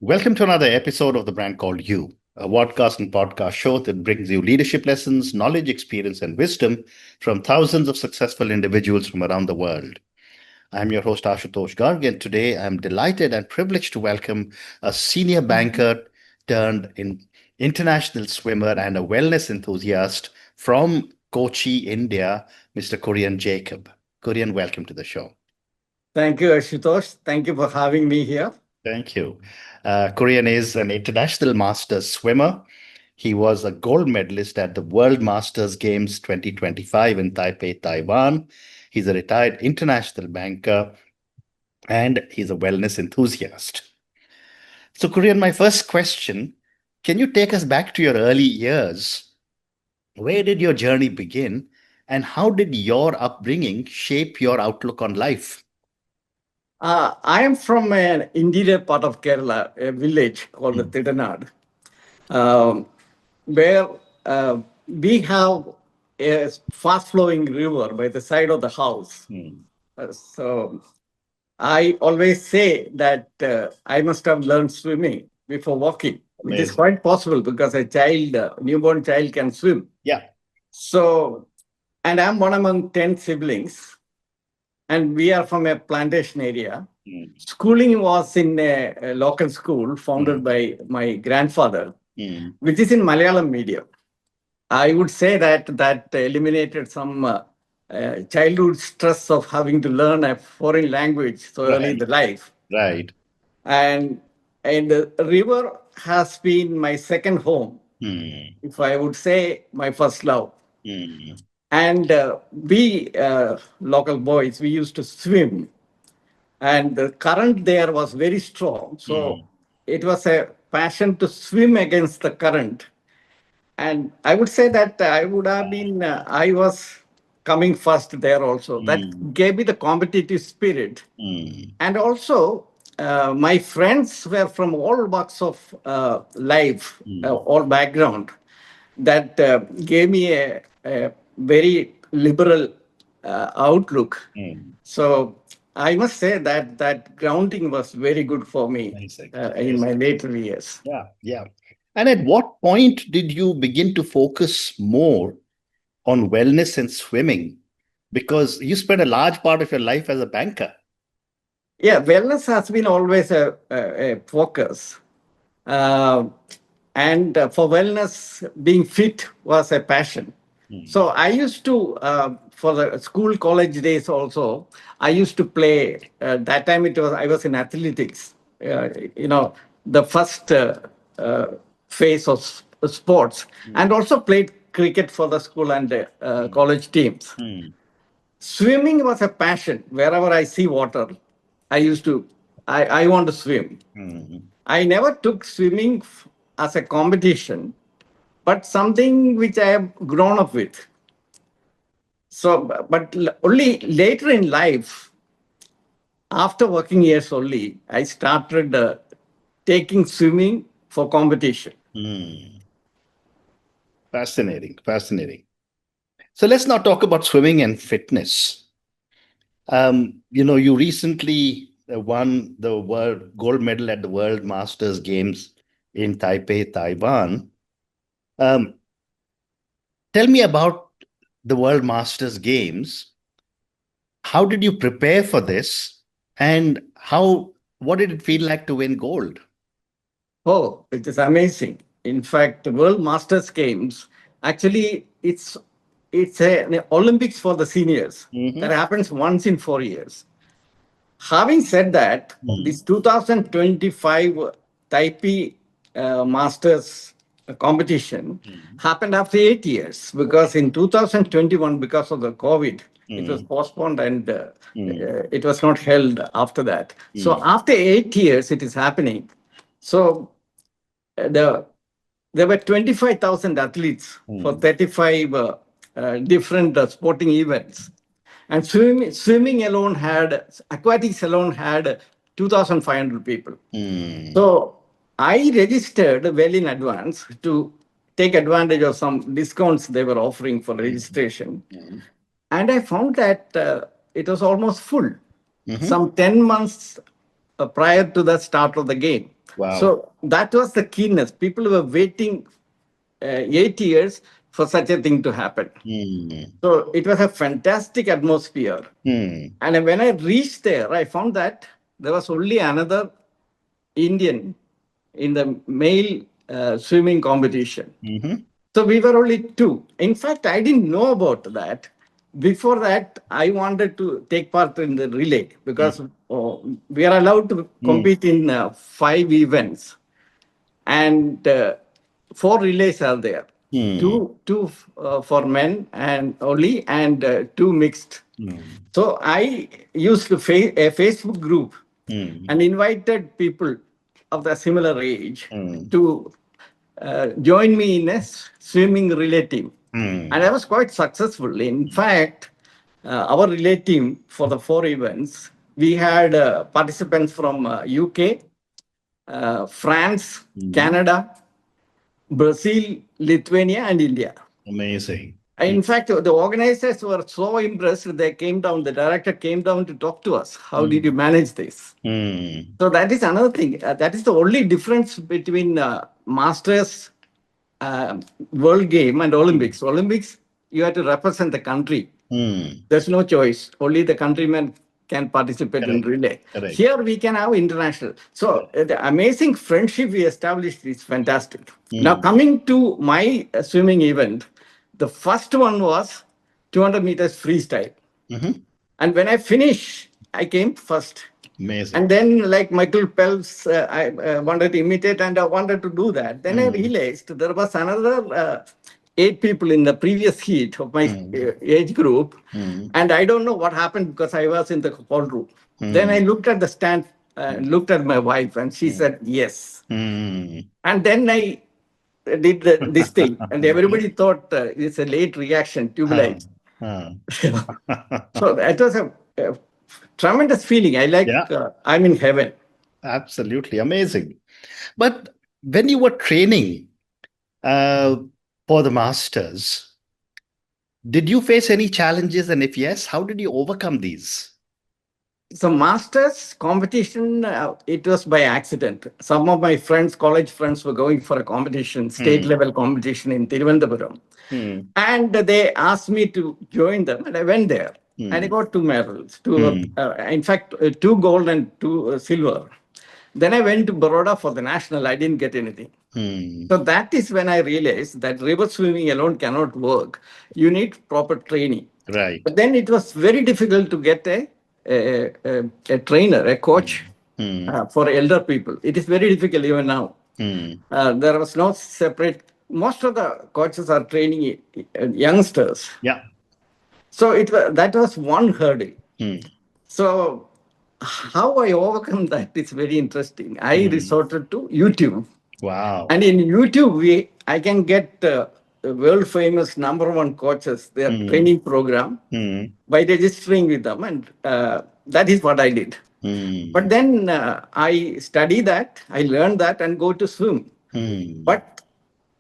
Welcome to another episode of The Brand Called You, a podcast and podcast show that brings you leadership lessons, knowledge, experience, and wisdom from thousands of successful individuals from around the world. I'm your host, Ashutosh Garg, and today I'm delighted and privileged to welcome a senior banker turned international swimmer and a wellness enthusiast from Kochi, India, Mr. Kurian Jacob. Kurian, welcome to the show. Thank you, Ashutosh. Thank you for having me here. Thank you. Kurian is an international masters swimmer. He was a gold medalist at the World Masters Games 2025 in Taipei, Taiwan. He's a retired international banker and he's a wellness enthusiast. So, Kurian, my first question, can you take us back to your early years? Where did your journey begin and how did your upbringing shape your outlook on life? I am from an interior part of Kerala, a village called Tidanad, where we have a fast-flowing river by the side of the house. So I always say that I must have learned swimming before walking, which is quite possible because a newborn child can swim. Yeah. So, and I'm one among 10 siblings. And we are from a plantation area. Schooling was in a local school founded by my grandfather, which is in Malayalam medium. I would say that eliminated some childhood stress of having to learn a foreign language so early in the life. Right. And the river has been my second home, if I would say my first love. And we local boys, we used to swim. And the current there was very strong. So it was a passion to swim against the current. And I would say that I was coming first there also. That gave me the competitive spirit. And also, my friends were from all walks of life, all background. That gave me a very liberal outlook. So I must say that grounding was very good for me in my later years. Yeah. And at what point did you begin to focus more on wellness and swimming? Because you spent a large part of your life as a banker. Yeah, wellness has been always a focus. And for wellness, being fit was a passion. So I used to, for the school, college days also, I used to play. That time I was in athletics. The first phase of sports, and also played cricket for the school and college teams. Swimming was a passion. Wherever I see water, I want to swim. I never took swimming as a competition, but something which I have grown up with. So, but only later in life, after working years only, I started taking swimming for competition. Fascinating. So let's now talk about swimming and fitness. You recently won the world gold medal at the World Masters Games in Taipei, Taiwan. Tell me about the World Masters Games. How did you prepare for this? And what did it feel like to win gold? Oh, it is amazing. In fact, the World Masters Games, actually, it's an Olympics for the seniors. That happens once in 4 years. Having said that, this 2025 Taipei Masters competition happened after 8 years, because in 2021, because of the COVID, it was postponed and it was not held after that. So after 8 years, it is happening. So there were 25,000 athletes for 35 different sporting events. And swimming alone aquatics alone had 2,500 people. So I registered well in advance to take advantage of some discounts they were offering for registration. And I found that it was almost full. Some 10 months prior to the start of the game. Wow. So that was the keenness. People were waiting 8 years for such a thing to happen. So it was a fantastic atmosphere. And when I reached there, I found that there was only another Indian in the male swimming competition. So we were only two. In fact, I didn't know about that. Before that, I wanted to take part in the relay because we are allowed to compete in 5 events, and 4 relays are there. Two for men and only, and 2 mixed. So I used a Facebook group and invited people of the similar age to join me in a swimming relay team. And I was quite successful. In fact, our relay team for the 4 events, we had participants from UK, France, Canada, Brazil, Lithuania, and India. Amazing. In fact, the organizers were so impressed, they came down, the director came down to talk to us. How did you manage this? So that is another thing. That is the only difference between Masters, World Game, and Olympics. Olympics, you have to represent the country. There's no choice. Only the countrymen can participate in relay. Here we can have international. So the amazing friendship we established is fantastic. Now coming to my swimming event, the first one was 200 meters freestyle. And when I finished, I came first. Amazing. And then, like Michael Phelps, I wanted to imitate and I wanted to do that. Then I realized there was another 8 people in the previous heat of my age group. And I don't know what happened because I was in the ballroom. Then I looked at the stand, looked at my wife, and she said, yes. And then I did this thing. And everybody thought it's a late reaction, tubulites. So that was a tremendous feeling. I like, I'm in heaven. Absolutely amazing. But when you were training for the Masters, did you face any challenges? And if yes, how did you overcome these? So Masters competition, it was by accident. Some of my friends, college friends, were going for a competition, state level competition in Thiruvananthapuram. And they asked me to join them, and I went there. And I got 2 medals, in fact, 2 gold and 2 silver. Then I went to Baroda for the national. I didn't get anything. So that is when I realized that river swimming alone cannot work. You need proper training. Right. But then it was very difficult to get a trainer, a coach for elder people. It is very difficult even now. There was no separate. Most of the coaches are training youngsters. Yeah. So that was one hurdle. So how I overcome that is very interesting. I resorted to YouTube. Wow. And in YouTube, I can get the world famous #1 coaches, their training program by registering with them. And that is what I did. But then I study that, I learn that and go to swim. But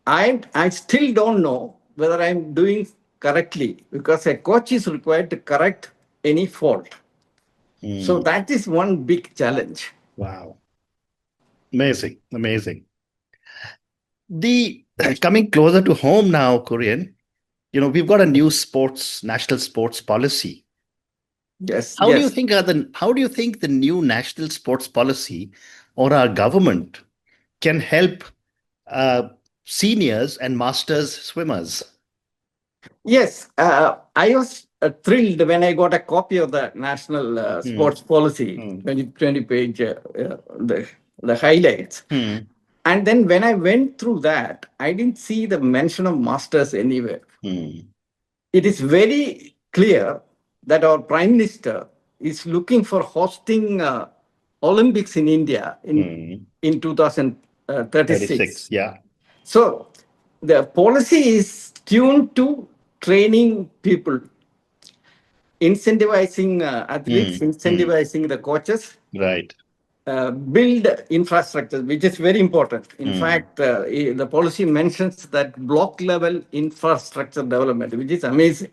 I still don't know whether I'm doing correctly because a coach is required to correct any fault. So that is one big challenge. Wow. Amazing. Amazing. Coming closer to home now, Kurian, we've got a new national sports policy. Yes. How do you think the new national sports policy or our government can help seniors and masters swimmers? Yes, I was thrilled when I got a copy of the national sports policy, 20 page, the highlights. And then when I went through that, I didn't see the mention of masters anywhere. It is very clear that our Prime Minister is looking for hosting Olympics in India in 2036. Yeah. So the policy is tuned to training people, incentivizing athletes, incentivizing the coaches. Right. Build infrastructure, which is very important. In fact, the policy mentions that block level infrastructure development, which is amazing.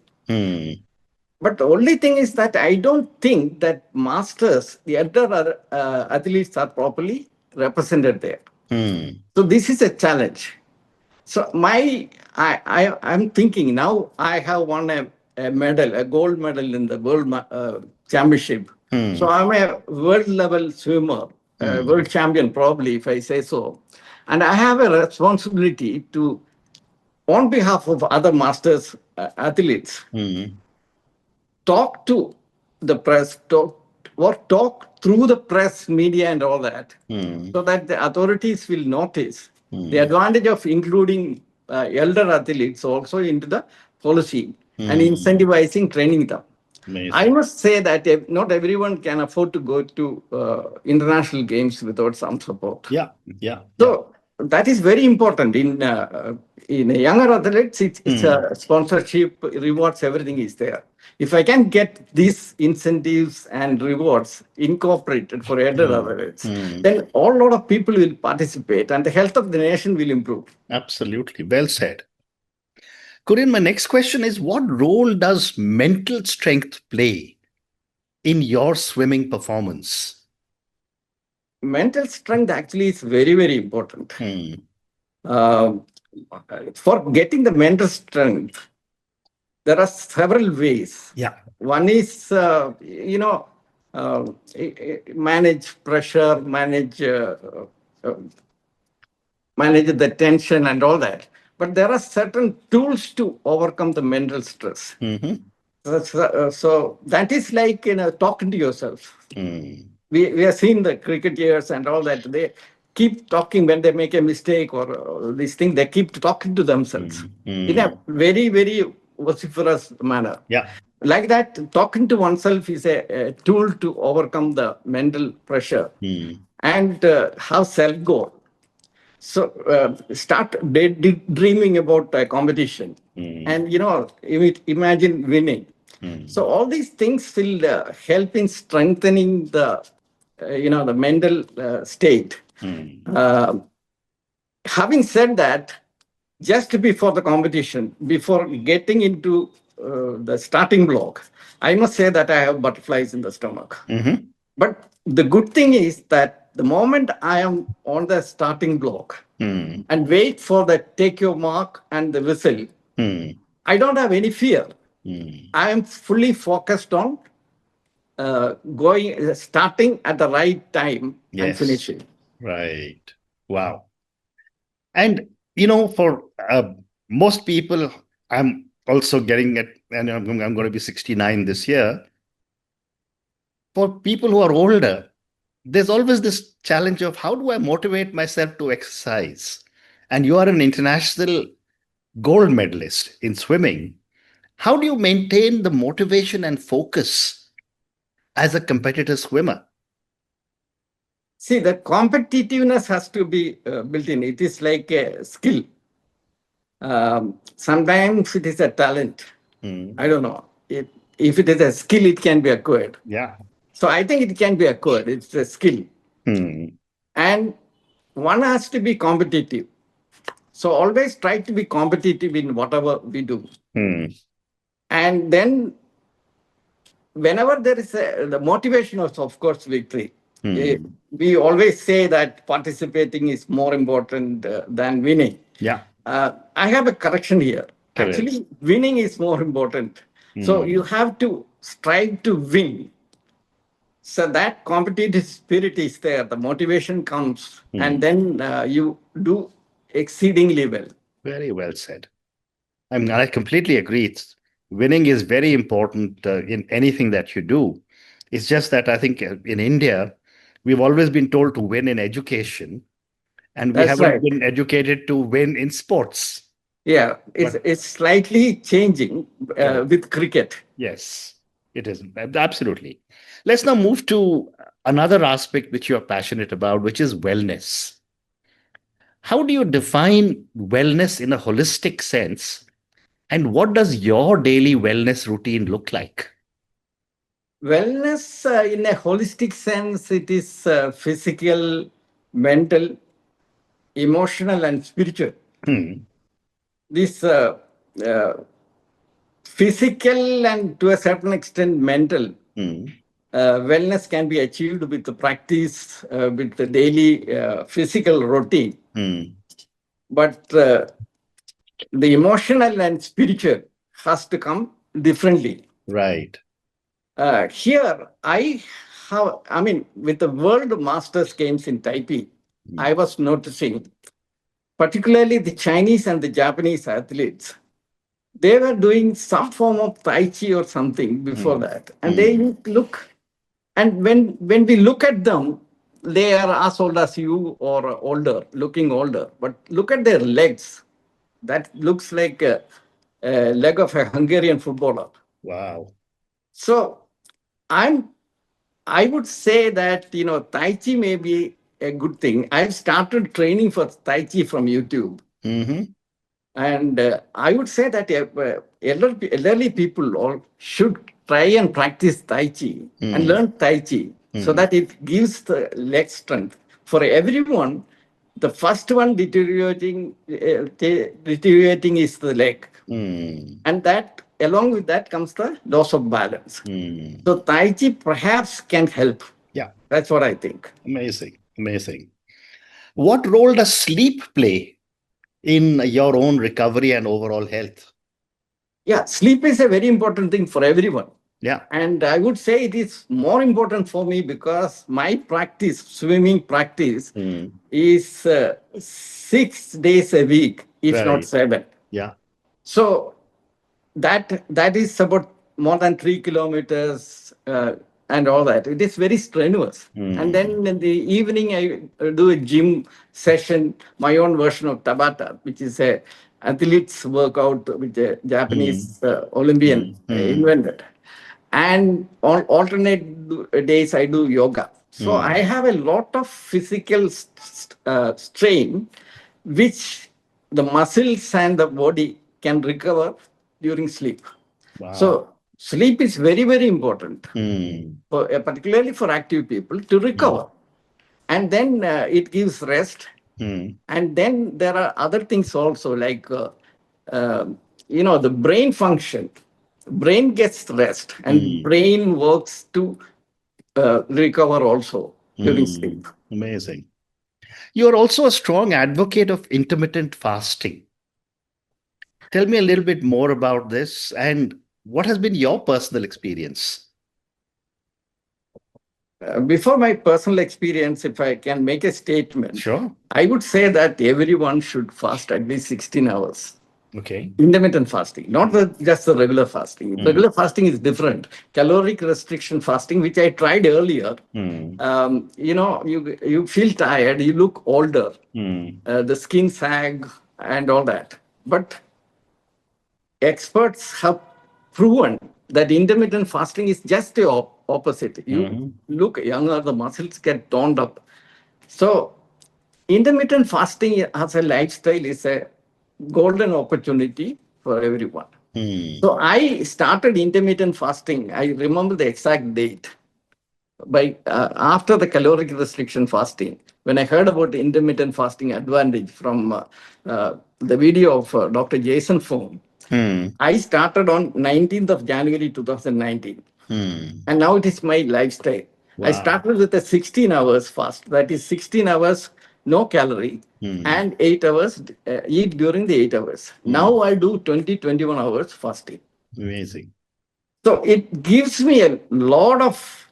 But the only thing is that I don't think that masters, the elder athletes are properly represented there. So this is a challenge. So I'm thinking now I have won a medal, a gold medal in the world championship. So I'm a world level swimmer, world champion probably if I say so. And I have a responsibility to, on behalf of other masters athletes, talk to the press, talk through the press, media, and all that, so that the authorities will notice the advantage of including elder athletes also into the policy and incentivizing training them. Amazing. I must say that not everyone can afford to go to international games without some support. Yeah, yeah. So that is very important in younger athletes. It's a sponsorship, rewards, everything is there. If I can get these incentives and rewards incorporated for elder athletes, then a lot of people will participate, and the health of the nation will improve. Absolutely, well said. Kurian, my next question is, what role does mental strength play in your swimming performance? Mental strength actually is very, very important. For getting the mental strength, there are several ways. Yeah. One is, manage pressure, manage the tension and all that. But there are certain tools to overcome the mental stress. So that is like, talking to yourself. We have seen the cricketers and all that. They keep talking when they make a mistake or this thing. They keep talking to themselves in a very, very vociferous manner. Yeah. Like that, talking to oneself is a tool to overcome the mental pressure and have self-goal. So start dreaming about a competition and, imagine winning. So all these things will help in strengthening the mental state. Having said that, just before the competition, before getting into the starting block, I must say that I have butterflies in the stomach. But the good thing is that the moment I am on the starting block and wait for the take your mark and the whistle, I don't have any fear. I am fully focused on starting at the right time and finishing. Right. Wow. And, for most people, I'm also getting it, and I'm going to be 69 this year. For people who are older, there's always this challenge of how do I motivate myself to exercise? And you are an international gold medalist in swimming. How do you maintain the motivation and focus as a competitive swimmer? See, the competitiveness has to be built in. It is like a skill. Sometimes it is a talent. I don't know. If it is a skill, it can be acquired. Yeah. So I think it can be acquired. It's a skill. And one has to be competitive. So always try to be competitive in whatever we do. And then whenever there is the motivation of course, victory. We always say that participating is more important than winning. Yeah. I have a correction here. Correct. Actually, winning is more important. So you have to strive to win. So that competitive spirit is there. The motivation comes, and then you do exceedingly well. Very well said. I completely agree. Winning is very important in anything that you do. It's just that I think in India, we've always been told to win in education, and we That's haven't right. been educated to win in sports. Yeah, it's slightly changing with cricket. Yes, it is. Absolutely. Let's now move to another aspect which you're passionate about, which is wellness. How do you define wellness in a holistic sense? And what does your daily wellness routine look like? Wellness, in a holistic sense, it is physical, mental, emotional, and spiritual. This physical and to a certain extent mental wellness can be achieved with the practice, with the daily physical routine. But the emotional and spiritual has to come differently. Right. Here, with the World Masters Games in Taipei, I was noticing, particularly the Chinese and the Japanese athletes, they were doing some form of Tai Chi or something before that. And they look, and when we look at them, they are as old as you or older, looking older. But look at their legs. That looks like a leg of a Hungarian footballer. Wow. So I would say that, Tai Chi may be a good thing. I've started training for Tai Chi from YouTube. And I would say that elderly people all should try and practice Tai Chi and learn Tai Chi so that it gives the leg strength. For everyone, the first one deteriorating is the leg. And that, along with that, comes the loss of balance. So Tai Chi perhaps can help. Yeah. That's what I think. Amazing. Amazing. What role does sleep play in your own recovery and overall health? Yeah, sleep is a very important thing for everyone. Yeah. And I would say it is more important for me because my practice, swimming practice, is 6 days a week, if not 7. Yeah. So that is about more than 3 kilometers and all that. It is very strenuous. And then in the evening, I do a gym session, my own version of Tabata, which is a athlete's workout which a Japanese Olympian invented. And on alternate days, I do yoga. So I have a lot of physical strain, which the muscles and the body can recover during sleep. Wow. So sleep is very, very important, particularly for active people to recover. And then it gives rest. And then there are other things also like, the brain function. Brain gets rest and brain works to recover also during sleep. Amazing. You're also a strong advocate of intermittent fasting. Tell me a little bit more about this and what has been your personal experience? Before my personal experience, if I can make a statement, Sure. I would say that everyone should fast at least 16 hours. Okay. Intermittent fasting, not just the regular fasting. Regular fasting is different. Caloric restriction fasting, which I tried earlier, you feel tired, you look older, the skin sag and all that. But experts have proven that intermittent fasting is just the opposite. You look younger, the muscles get toned up. So intermittent fasting as a lifestyle is a golden opportunity for everyone. So I started intermittent fasting. I remember the exact date. After the caloric restriction fasting, when I heard about the intermittent fasting advantage from the video of Dr. Jason Fung, I started on 19th of January 2019. And now it is my lifestyle. Wow. I started with a 16 hours fast. That is 16 hours, no calorie, and 8 hours, eat during the 8 hours. Now I do 20-21 hours fasting. Amazing. So it gives me a lot of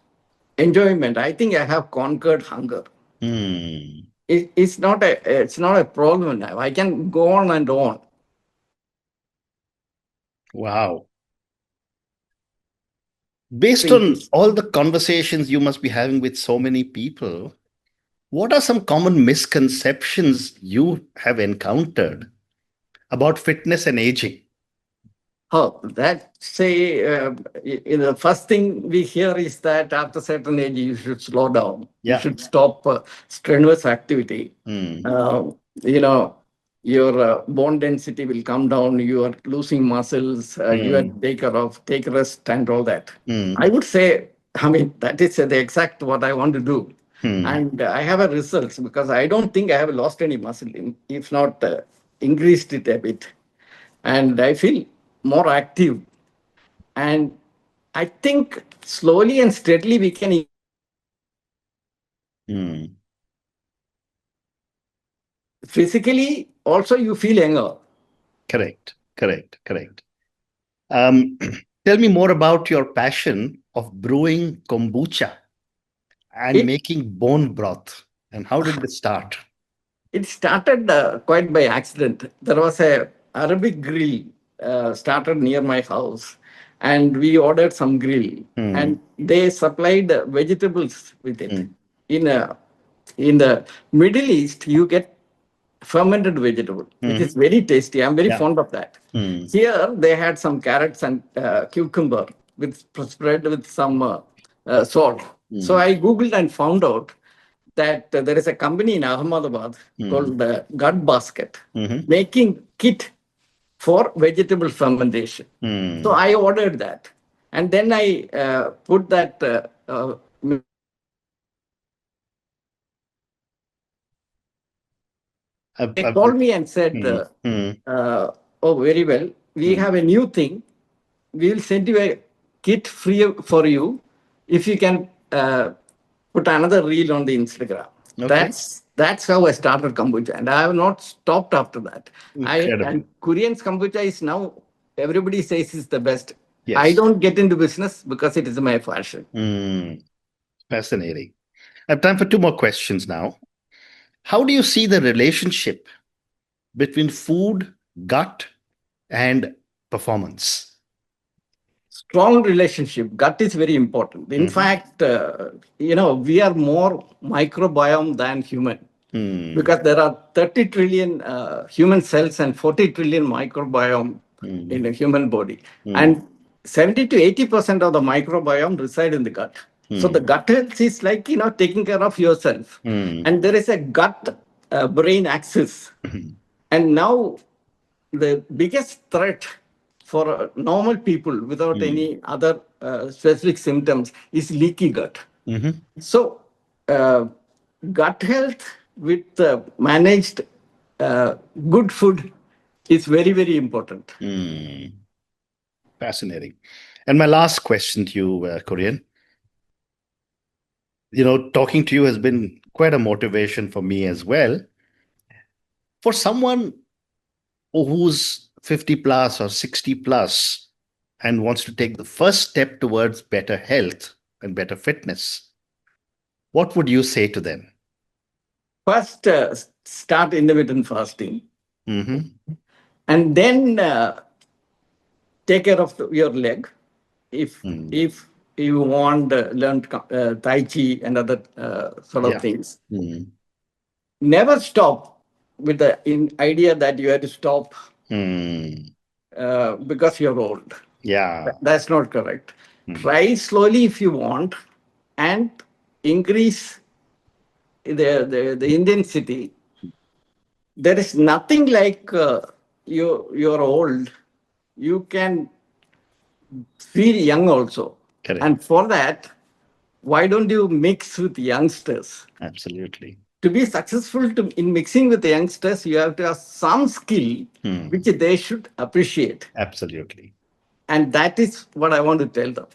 enjoyment. I think I have conquered hunger. It's not a problem now. I can go on and on. Wow. Based on all the conversations you must be having with so many people, what are some common misconceptions you have encountered about fitness and aging? Oh, the first thing we hear is that after a certain age, you should slow down. Yeah. You should stop strenuous activity. Your bone density will come down. You are losing muscles. You have to take rest and all that. I would say, that is the exact what I want to do. And I have a results because I don't think I have lost any muscle, if not increased it a bit. And I feel more active. And I think slowly and steadily we can. Physically, also you feel younger. Correct. Tell me more about your passion of brewing kombucha and It making bone broth. And how did this start? it started quite by accident. There was a Arabic grill started near my house, and we ordered some grill, and they supplied vegetables with it. In in the Middle East, you get fermented vegetable, which is very tasty. I'm very Yeah. fond of that. Here, they had some carrots and cucumber with spread with some salt. So I googled and found out that there is a company in Ahmedabad called Gut Basket making kit for vegetable fermentation. So I ordered that, and then I put that. They called me and said, "Oh, very well. We have a new thing. We will send you a kit free for you if you can put another reel on the Instagram." Okay. That's how I started kombucha, and I have not stopped after that. Incredible. And Korean's kombucha is now everybody says is the best. Yes. I don't get into business because it is my passion. Fascinating. I have time for two more questions now. How do you see the relationship between food, gut, and performance? Strong relationship. Gut is very important. In fact, we are more microbiome than human because there are 30 trillion human cells and 40 trillion microbiome in the human body. And 70 to 80% of the microbiome reside in the gut. So the gut health is like, taking care of yourself. And there is a gut brain axis. And now the biggest threat for normal people without any other specific symptoms is leaky gut. So, gut health with managed good food is very, very important. Fascinating. And my last question to you, Kurian. Talking to you has been quite a motivation for me as well. For someone who's 50 plus or 60 plus and wants to take the first step towards better health and better fitness, what would you say to them? First, start intermittent fasting. And then take care of your leg. If you want learn Tai Chi and other sort of things. Never stop with the idea that you have to stop because you're old. Yeah. That's not correct. Try slowly if you want and increase the intensity. There is nothing like you're old. You can feel young also. Correct. And for that, why don't you mix with youngsters? Absolutely. To be successful in mixing with the youngsters, you have to have some skill which they should appreciate. Absolutely. And that is what I want to tell them.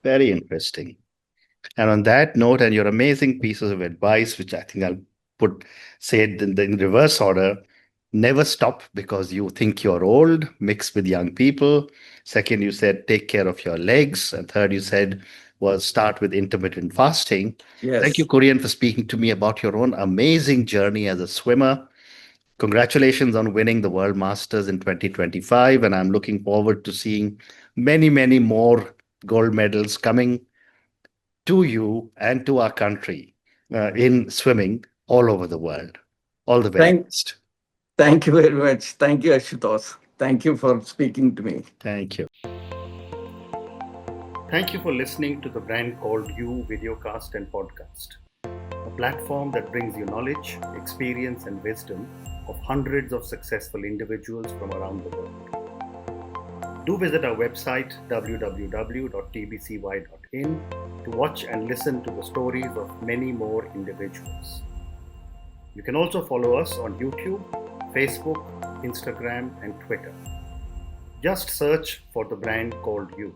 Very interesting. And on that note, and your amazing pieces of advice, which I think I'll say it in reverse order. Never stop because you think you're old, mix with young people. Second, you said take care of your legs. And third, you said was start with intermittent fasting. Yes. Thank you, Kurian, for speaking to me about your own amazing journey as a swimmer. Congratulations on winning the World Masters in 2025. And I'm looking forward to seeing many, many more gold medals coming to you and to our country in swimming all over the world. All the very best. Thank you very much. Thank you, Ashutosh. Thank you for speaking to me. Thank you. Thank you for listening to the Brand Called You videocast and podcast, a platform that brings you knowledge, experience, and wisdom of hundreds of successful individuals from around the world. Do visit our website www.tbcy.in to watch and listen to the stories of many more individuals. You can also follow us on YouTube, Facebook, Instagram, and Twitter. Just search for the Brand Called You.